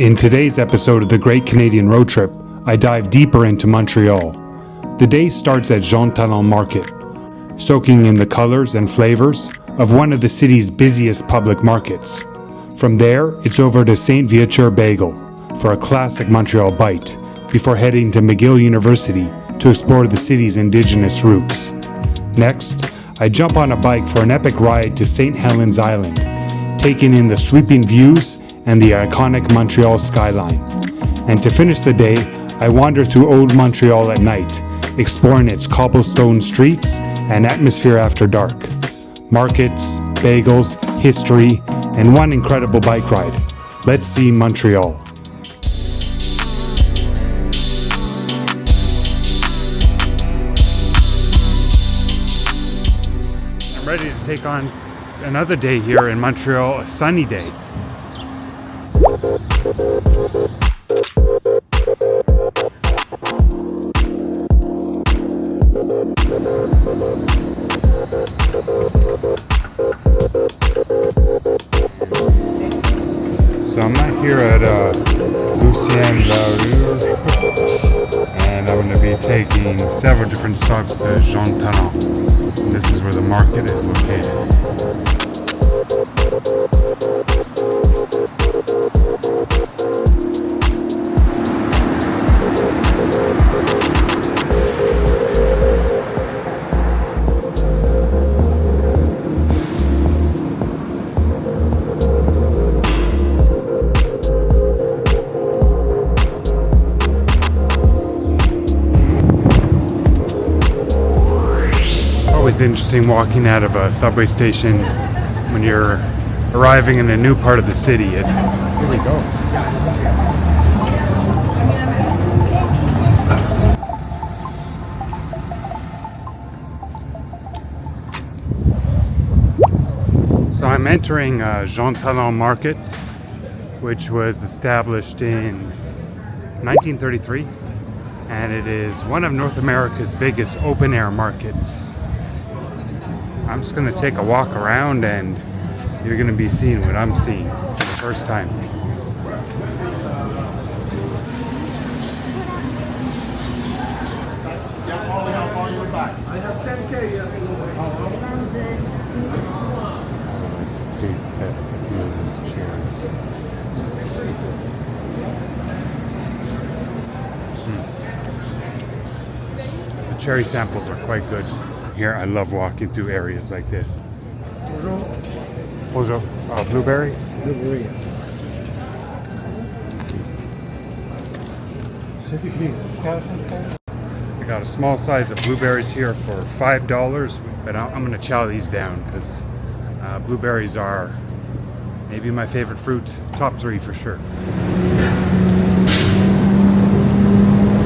In today's episode of the Great Canadian Road Trip, I dive deeper into Montreal. The day starts at Jean-Talon Market, soaking in the colors and flavors of one of the city's busiest public markets. From there, it's over to St-Viateur Bagels for a classic Montreal bite, before heading to McGill University to explore the city's Indigenous roots. Next, I jump on a bike for an epic ride to Saint-Helen's Island, taking in the sweeping views and the iconic Montreal skyline. And to finish the day, I wander through Old Montreal at night, exploring its cobblestone streets and atmosphere after dark. Markets, bagels, history, and one incredible bike ride. Let's see Montreal. I'm ready to take on another day here in Montreal, a sunny day. So I'm not here at Lachine Canal, and I'm going to be taking several different stops to Jean-Talon. This is where the market is located. It's interesting walking out of a subway station when you're arriving in a new part of the city. Here we go. So I'm entering Jean-Talon Market, which was established in 1933, and it is one of North America's biggest open-air markets. I'm just going to take a walk around and you're going to be seeing what I'm seeing for the first time. I have 10K. I'd like to taste test a few of these cherries. The cherry samples are quite good. Here, I love walking through areas like this. Bonjour. Blueberry? Blueberry. I got a small size of blueberries here for $5, but I'm going to chow these down because blueberries are maybe my favorite fruit, top 3 for sure.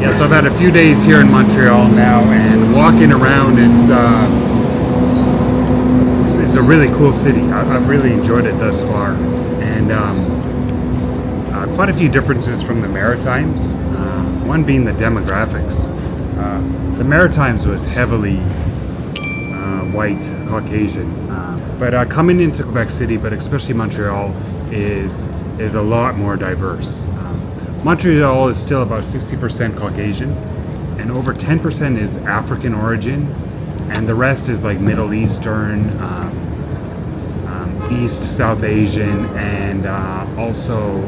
Yeah, so I've had a few days here in Montreal now, and walking around, it's a really cool city. I've really enjoyed it thus far, and quite a few differences from the Maritimes. One being the demographics. The Maritimes was heavily white, Caucasian, but coming into Quebec City, but especially Montreal, is a lot more diverse. Montreal is still about 60% Caucasian, and over 10% is African origin, and the rest is like Middle Eastern, East, South Asian, and also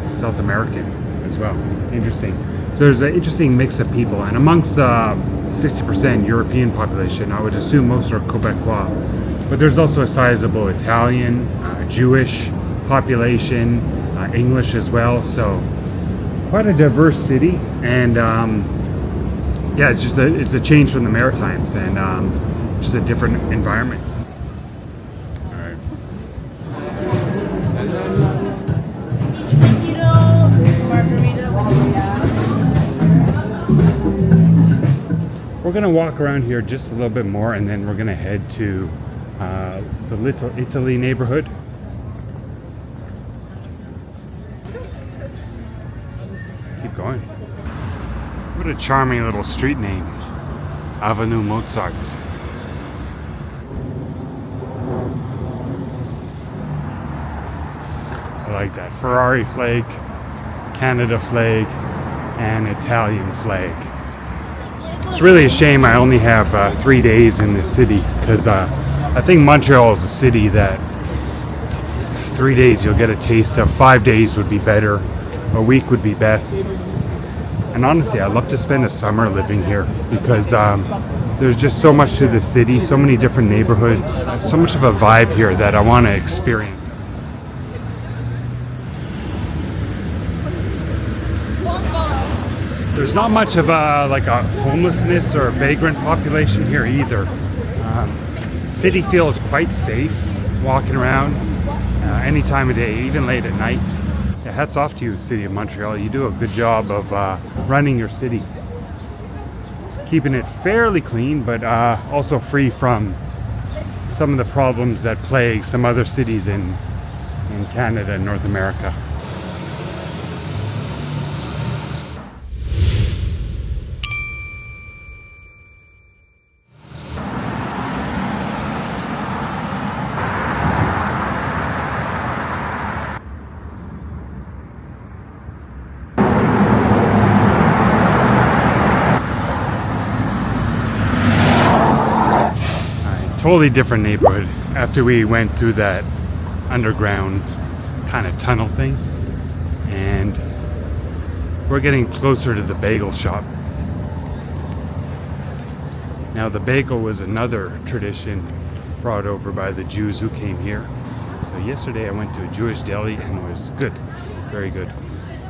South American as well. Interesting. So there's an interesting mix of people, and amongst the 60% European population, I would assume most are Quebecois, but there's also a sizable Italian, Jewish population, English as well. So quite a diverse city, and yeah, it's a change from the Maritimes, and just a different environment. All right. We're gonna walk around here just a little bit more, and then we're gonna head to the Little Italy neighborhood. Keep going. What a charming little street name. Avenue Mozart. I like that Ferrari flag Canada flag and Italian flag. It's really a shame I only have 3 days in this city, because I think Montreal is a city that 3 days you'll get a taste of. 5 days would be better. A week would be best. And honestly, I'd love to spend a summer living here, because there's just so much to the city, so many different neighborhoods, so much of a vibe here that I want to experience. There's not much of a homelessness or vagrant population here either. City feels quite safe walking around any time of day, even late at night. Yeah, hats off to you, City of Montreal. You do a good job of running your city, keeping it fairly clean, but also free from some of the problems that plague some other cities in Canada and North America. Totally different neighborhood after we went through that underground kind of tunnel thing, and we're getting closer to the bagel shop. Now, the bagel was another tradition brought over by the Jews who came here. So yesterday I went to a Jewish deli and it was good, very good.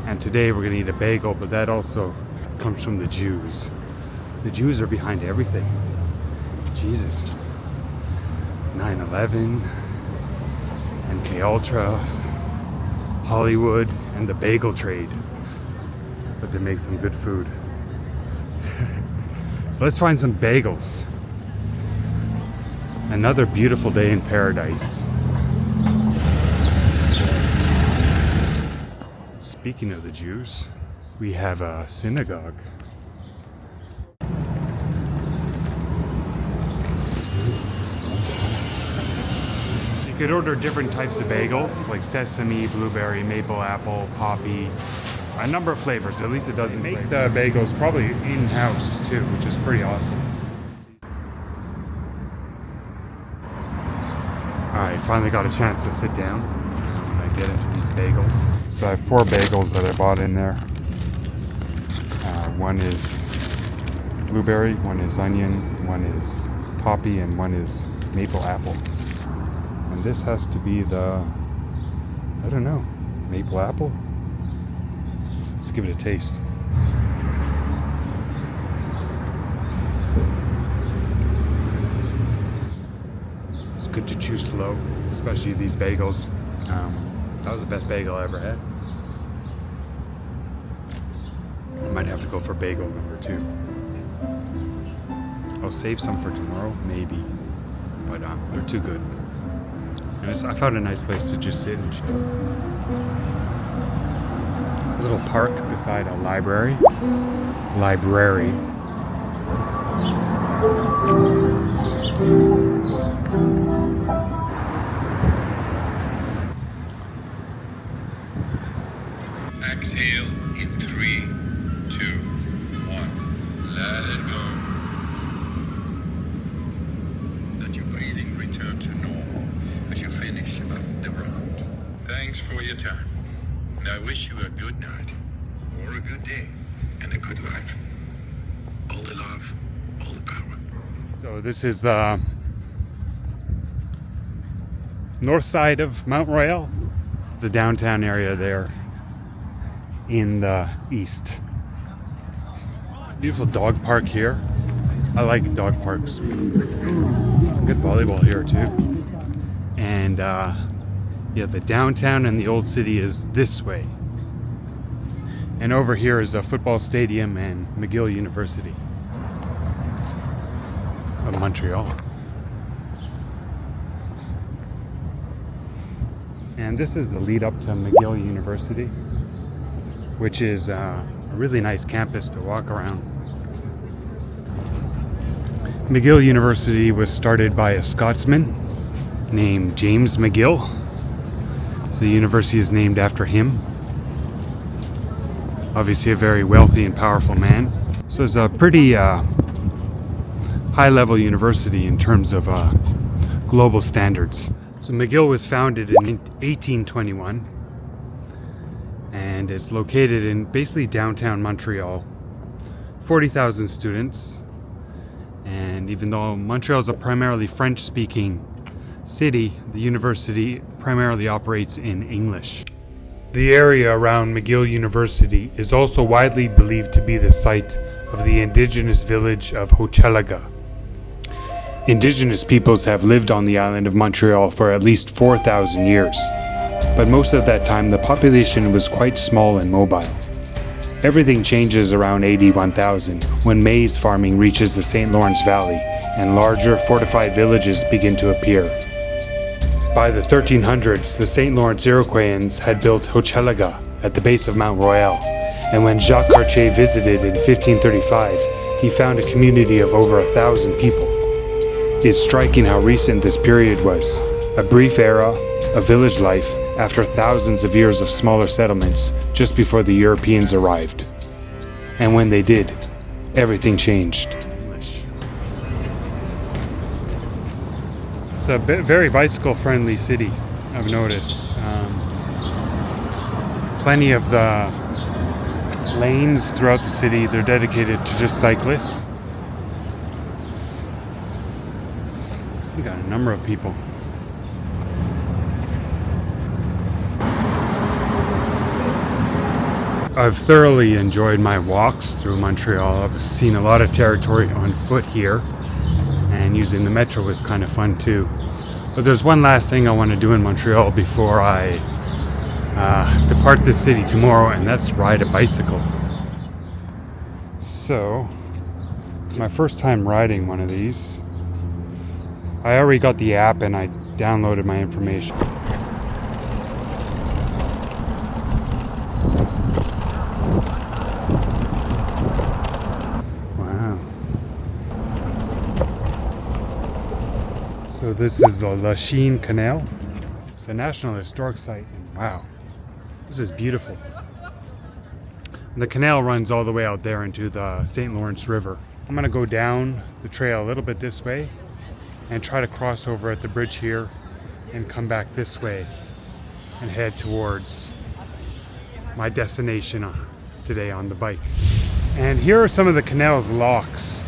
And today we're gonna eat a bagel, but that also comes from the Jews. The Jews are behind everything. Jesus. 9/11, MK Ultra, Hollywood, and the bagel trade. But they make some good food. So let's find some bagels. Another beautiful day in paradise. Speaking of the Jews, we have a synagogue. You could order different types of bagels, like sesame, blueberry, maple apple, poppy, a number of flavors. At least it doesn't make the bagels probably in-house too, which is pretty awesome. Alright, finally got a chance to sit down and get into these bagels. So I have 4 bagels that I bought in there. One is blueberry, one is onion, one is poppy, and one is maple apple. And this has to be the, I don't know, maple apple? Let's give it a taste. It's good to chew slow, especially these bagels. That was the best bagel I ever had. I might have to go for bagel number 2. I'll save some for tomorrow, maybe, but they're too good. And I found a nice place to just sit and chill. A little park beside a library. Exhale in 3, 2, 1. Let it go. Let your breathing return to normal as you finish up the round. Thanks for your time. And I wish you a good night, or a good day, and a good life. All the love, all the power. So this is the north side of Montreal. It's the downtown area there in the east. Beautiful dog park here. I like dog parks. Good volleyball here too. And yeah, the downtown and the old city is this way. And over here is a football stadium and McGill University of Montreal. And this is the lead up to McGill University, which is a really nice campus to walk around. McGill University was started by a Scotsman named James McGill. So the university is named after him. obviously a very wealthy and powerful man. So it's a pretty high-level university in terms of global standards. So McGill was founded in 1821, and it's located in basically downtown Montreal. 40,000 students, and even though Montreal is a primarily French-speaking city, the university primarily operates in English. The area around McGill University is also widely believed to be the site of the Indigenous village of Hochelaga. Indigenous peoples have lived on the island of Montreal for at least 4,000 years, but most of that time the population was quite small and mobile. Everything changes around AD 1000 when maize farming reaches the St. Lawrence Valley and larger fortified villages begin to appear. By the 1300s, the St. Lawrence Iroquoians had built Hochelaga at the base of Mount Royal, and when Jacques Cartier visited in 1535, he found a community of over 1,000 people. It's striking how recent this period was, a brief era of village life after thousands of years of smaller settlements just before the Europeans arrived. And when they did, everything changed. It's a very bicycle-friendly city, I've noticed. Plenty of the lanes throughout the city, they're dedicated to just cyclists. We got a number of people. I've thoroughly enjoyed my walks through Montreal. I've seen a lot of territory on foot here, and using the metro was kind of fun too. But there's one last thing I want to do in Montreal before I depart the city tomorrow, and that's ride a bicycle. So, my first time riding one of these. I already got the app and I downloaded my information. Wow. So this is the Lachine Canal. It's a National Historic Site. And wow, this is beautiful. And the canal runs all the way out there into the St. Lawrence River. I'm gonna go down the trail a little bit this way and try to cross over at the bridge here and come back this way and head towards my destination today on the bike. And here are some of the canal's locks,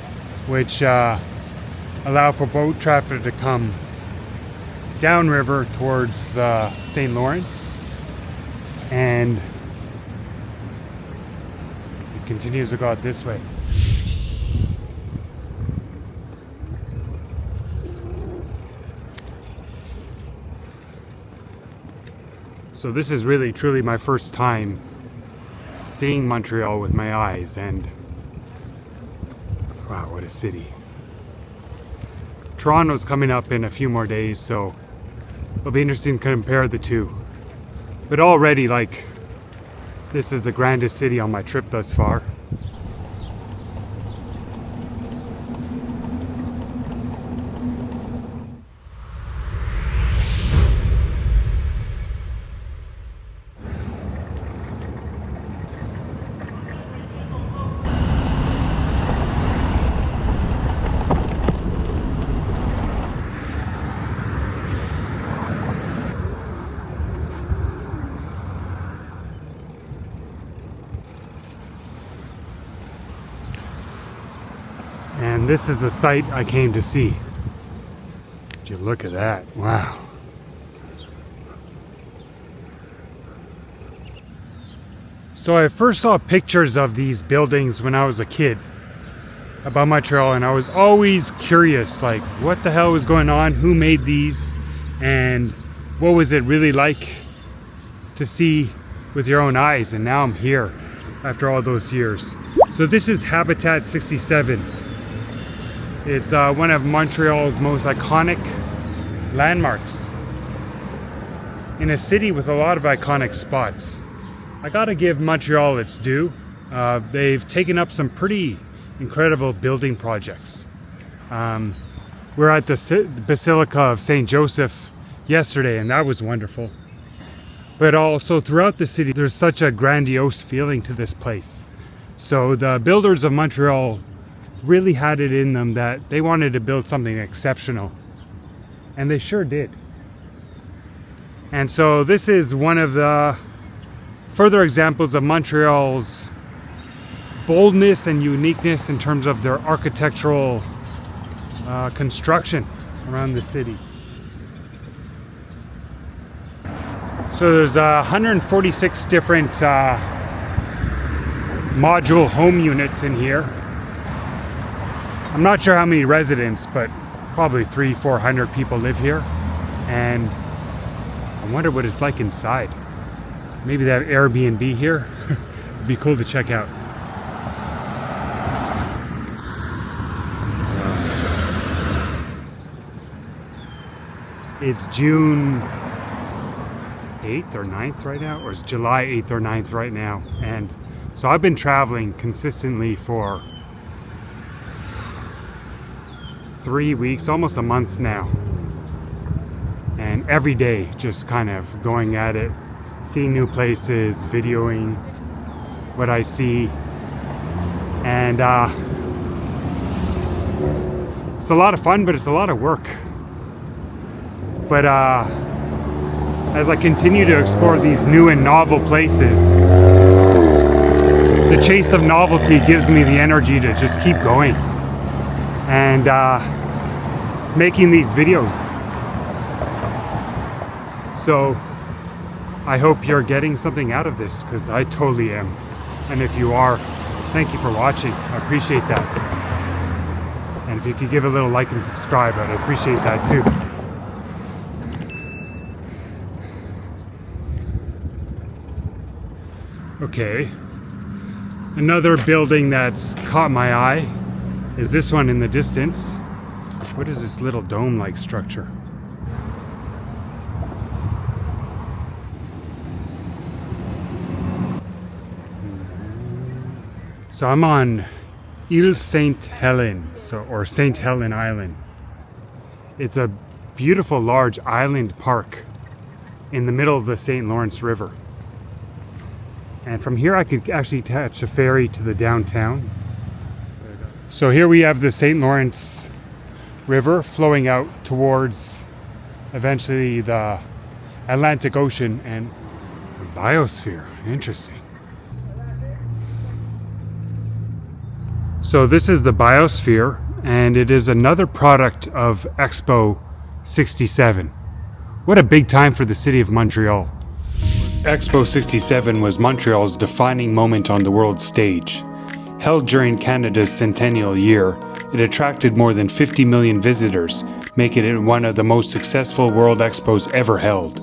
which allow for boat traffic to come downriver towards the St. Lawrence, and it continues to go out this way. So this is really truly my first time seeing Montreal with my eyes, and wow, what a city. Toronto's coming up in a few more days, so it'll be interesting to compare the two. But already, like, this is the grandest city on my trip thus far. And this is the site I came to see. Would you look at that? Wow. So I first saw pictures of these buildings when I was a kid about Montreal, and I was always curious, like, what the hell was going on? Who made these? And what was it really like to see with your own eyes? And now I'm here after all those years. So this is Habitat 67. It's one of Montreal's most iconic landmarks in a city with a lot of iconic spots. I gotta give Montreal its due. They've taken up some pretty incredible building projects. We're at the Basilica of St. Joseph yesterday, and that was wonderful. but also throughout the city there's such a grandiose feeling to this place. So the builders of Montreal really had it in them that they wanted to build something exceptional, and they sure did. And so this is one of the further examples of Montreal's boldness and uniqueness in terms of their architectural construction around the city. So there's 146 different module home units in here. I'm not sure how many residents, but probably 300-400 people live here. And I wonder what it's like inside. Maybe they have Airbnb here. It'd be cool to check out. It's June 8th or 9th right now, or it's July 8th or 9th right now. And so I've been traveling consistently for 3 weeks, almost a month now. And every day just kind of going at it, seeing new places, videoing what I see. And it's a lot of fun, but it's a lot of work. But as I continue to explore these new and novel places, the chase of novelty gives me the energy to just keep going and making these videos. So I hope you're getting something out of this, because I totally am. And if you are, thank you for watching. I appreciate that. And if you could give a little like and subscribe, I'd appreciate that too. Okay, another building that's caught my eye is this one in the distance. What is this little dome-like structure? So I'm on Ile Saint-Helen, or Saint-Helen Island. It's a beautiful large island park in the middle of the St. Lawrence River. And from here I could actually catch a ferry to the downtown. So here we have the St. Lawrence River flowing out towards eventually the Atlantic Ocean and the Biosphere. Interesting. So this is the Biosphere, and it is another product of Expo 67. What a big time for the city of Montreal. Expo 67 was Montreal's defining moment on the world stage. Held during Canada's centennial year, it attracted more than 50 million visitors, making it one of the most successful World Expos ever held.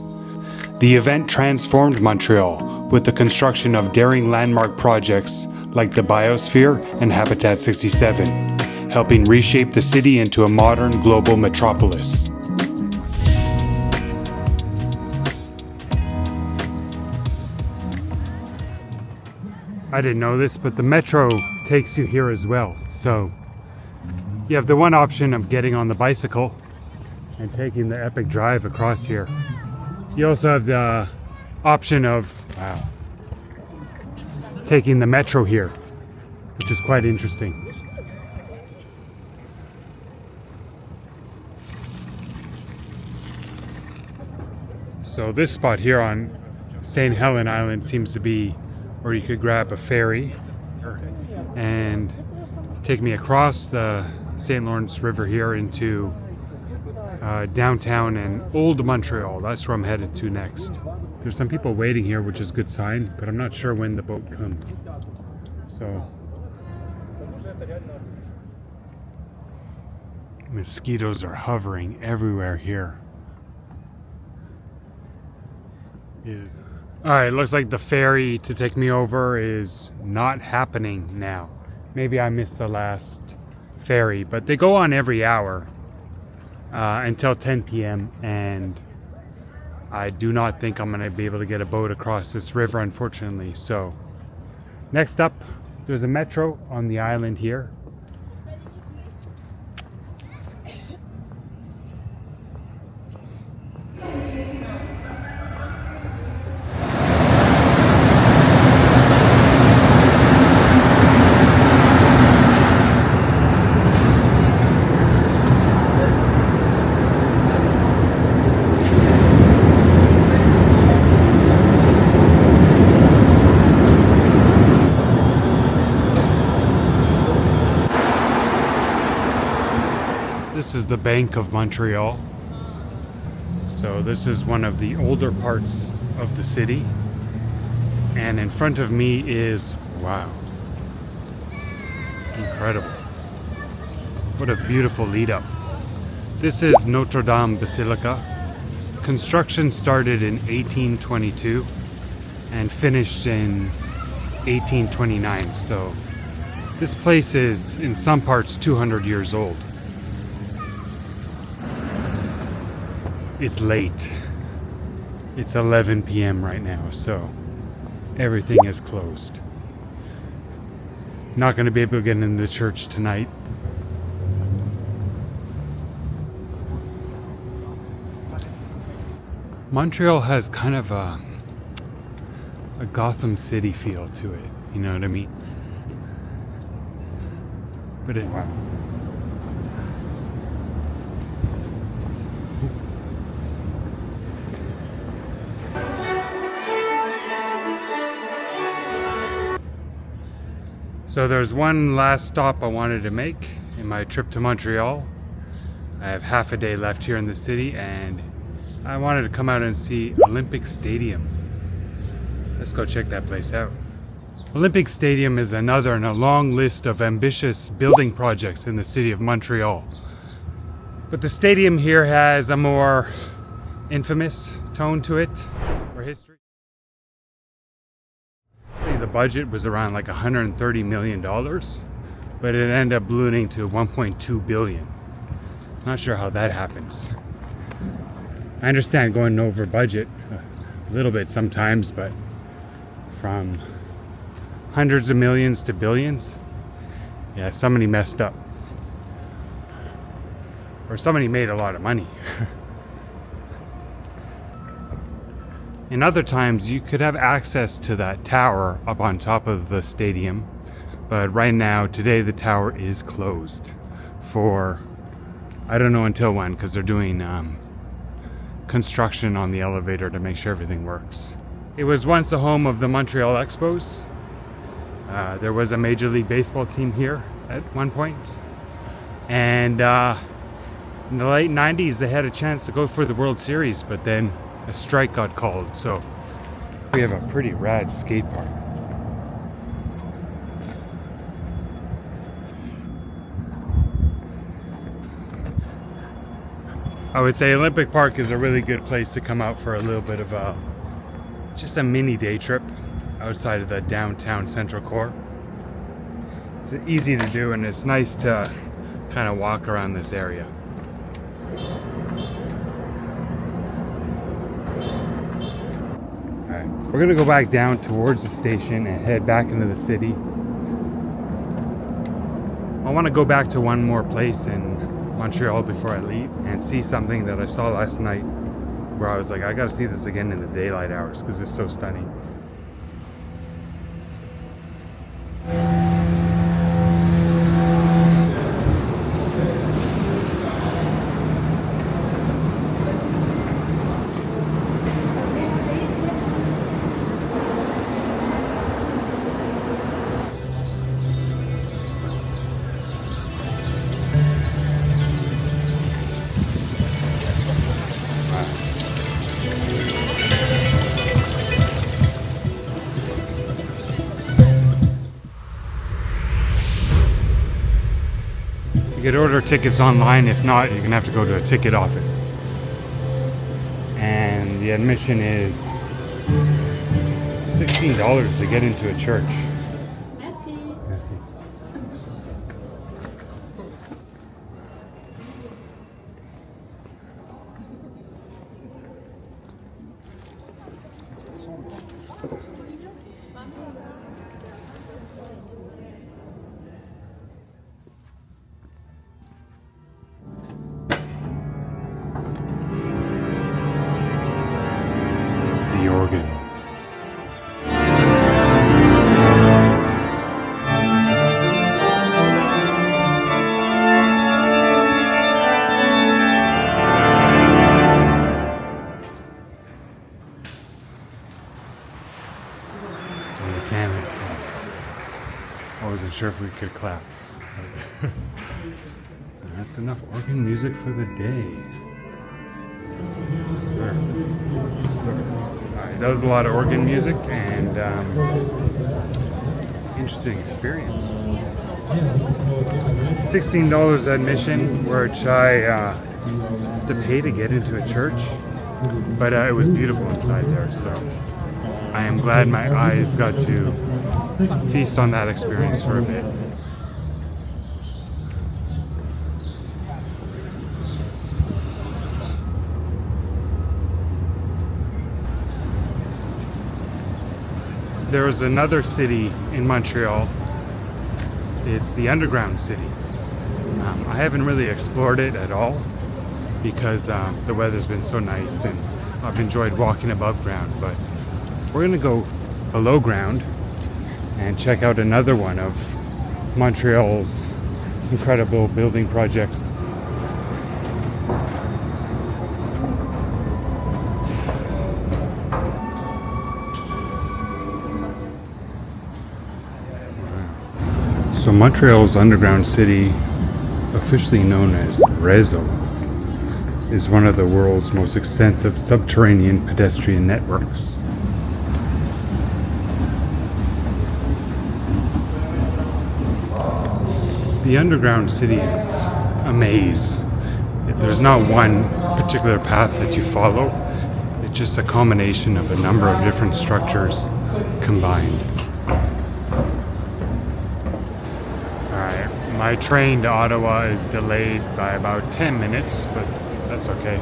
The event transformed Montreal with the construction of daring landmark projects like the Biosphere and Habitat 67, helping reshape the city into a modern global metropolis. I didn't know this, but the metro takes you here as well. So you have the one option of getting on the bicycle and taking the epic drive across here. You also have the option of taking the metro here, which is quite interesting. So this spot here on Saint-Helen Island seems to be where you could grab a ferry and take me across the St. Lawrence River here into downtown and Old Montreal. That's where I'm headed to next. There's some people waiting here, which is a good sign, but I'm not sure when the boat comes. So mosquitoes are hovering everywhere here. Alright, looks like the ferry to take me over is not happening now. Maybe I missed the last ferry, but they go on every hour until 10 p.m. and I do not think I'm going to be able to get a boat across this river, unfortunately. So next up, there's a metro on the island here. is the Bank of Montreal. So this is one of the older parts of the city. And in front of me is, wow, incredible. What a beautiful lead up. This is Notre-Dame Basilica. Construction started in 1822 and finished in 1829. So this place is in some parts 200 years old. It's late. It's 11 p.m. right now, so everything is closed. Not going to be able to get into the church tonight. Montreal has kind of a Gotham City feel to it, you know what I mean? But anyway. So there's one last stop I wanted to make in my trip to Montreal. I have half a day left here in the city and I wanted to come out and see Olympic Stadium. Let's go check that place out. Olympic Stadium is another in a long list of ambitious building projects in the city of Montreal. But the stadium here has a more infamous tone to it, or history. The budget was around like $130 million, but it ended up ballooning to $1.2 billion. Not sure how that happens. I understand going over budget a little bit sometimes, but from hundreds of millions to billions, yeah, somebody messed up. Or somebody made a lot of money. In other times, you could have access to that tower up on top of the stadium, but right now, today, the tower is closed for, I don't know until when, because they're doing construction on the elevator to make sure everything works. It was once the home of the Montreal Expos. There was a Major League Baseball team here at one point, and in the late 90s, they had a chance to go for the World Series, but then a strike got called, so we have a pretty rad skate park. I would say Olympic Park is a really good place to come out for a little bit of just a mini day trip outside of the downtown central core. It's easy to do and it's nice to kind of walk around this area. We're gonna go back down towards the station and head back into the city. I want to go back to one more place in Montreal before I leave and see something that I saw last night where I was like, I gotta see this again in the daylight hours because it's so stunning. You could order tickets online. If not, you're gonna have to go to a ticket office. And the admission is $16 to get into a church. Merci. Merci. The organ. Mechanic. I wasn't sure if we could clap. That's enough organ music for the day. Yes, sir. Yes, sir. Alright, that was a lot of organ music and interesting experience. $16 admission, which I had to pay to get into a church, but it was beautiful inside there, so I am glad my eyes got to feast on that experience for a bit. There's another city in Montreal. It's the underground city. I haven't really explored it at all because the weather's been so nice and I've enjoyed walking above ground, but we're gonna go below ground and check out another one of Montreal's incredible building projects. So Montreal's underground city, officially known as Réseau, is one of the world's most extensive subterranean pedestrian networks. The underground city is a maze. There's not one particular path that you follow. It's just a combination of a number of different structures combined. My train to Ottawa is delayed by about 10 minutes, but that's okay.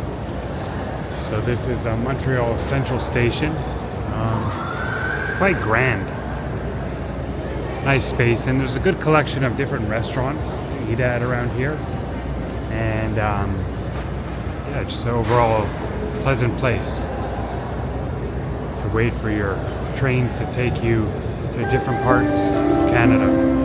So this is Montreal Central Station. Quite grand. Nice space, and there's a good collection of different restaurants to eat at around here. And yeah, just an overall pleasant place to wait for your trains to take you to different parts of Canada.